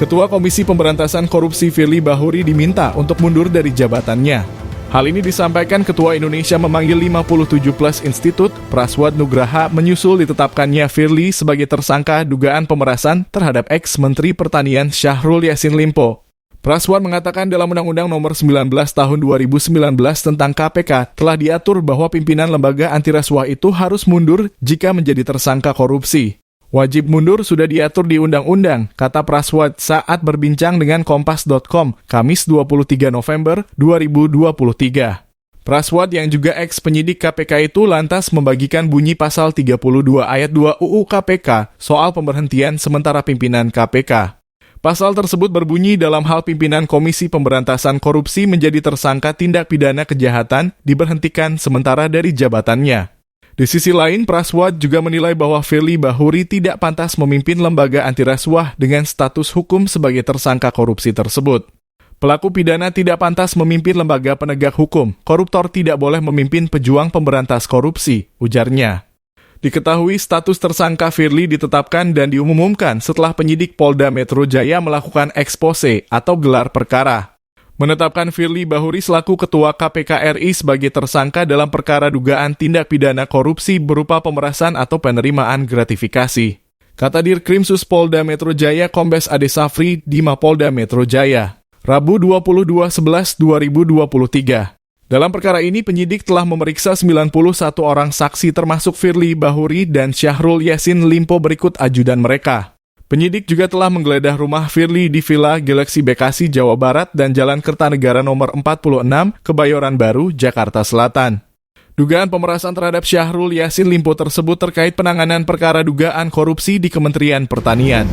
Ketua Komisi Pemberantasan Korupsi Firly Bahuri diminta untuk mundur dari jabatannya. Hal ini disampaikan Ketua Indonesia Memanggil 57 Plus Institute, Praswad Nugraha, menyusul ditetapkannya Firly sebagai tersangka dugaan pemerasan terhadap ex-Menteri Pertanian Syahrul Yassin Limpo. Praswad mengatakan dalam Undang-Undang Nomor 19 Tahun 2019 tentang KPK telah diatur bahwa pimpinan lembaga anti rasuah itu harus mundur jika menjadi tersangka korupsi. Wajib mundur sudah diatur di undang-undang, kata Praswad saat berbincang dengan Kompas.com, Kamis 23 November 2023. Praswad yang juga ex-penyidik KPK itu lantas membagikan bunyi pasal 32 ayat 2 UU KPK soal pemberhentian sementara pimpinan KPK. Pasal tersebut berbunyi dalam hal pimpinan Komisi Pemberantasan Korupsi menjadi tersangka tindak pidana kejahatan diberhentikan sementara dari jabatannya. Di sisi lain, Praswad juga menilai bahwa Firly Bahuri tidak pantas memimpin lembaga anti rasuah dengan status hukum sebagai tersangka korupsi tersebut. Pelaku pidana tidak pantas memimpin lembaga penegak hukum. Koruptor tidak boleh memimpin pejuang pemberantas korupsi, ujarnya. Diketahui status tersangka Firly ditetapkan dan diumumkan setelah penyidik Polda Metro Jaya melakukan expose atau gelar perkara. Menetapkan Firly Bahuri selaku Ketua KPK RI sebagai tersangka dalam perkara dugaan tindak pidana korupsi berupa pemerasan atau penerimaan gratifikasi. Kata Dirkrimsus Polda Metro Jaya Kombes Ade Safri di Mapolda Metro Jaya, Rabu 22/11/2023. Dalam perkara ini, penyidik telah memeriksa 91 orang saksi termasuk Firly Bahuri dan Syahrul Yassin Limpo berikut ajudan mereka. Penyidik juga telah menggeledah rumah Firly di Villa Galaxy Bekasi, Jawa Barat dan Jalan Kertanegara nomor 46, Kebayoran Baru, Jakarta Selatan. Dugaan pemerasan terhadap Syahrul Yassin Limpo tersebut terkait penanganan perkara dugaan korupsi di Kementerian Pertanian.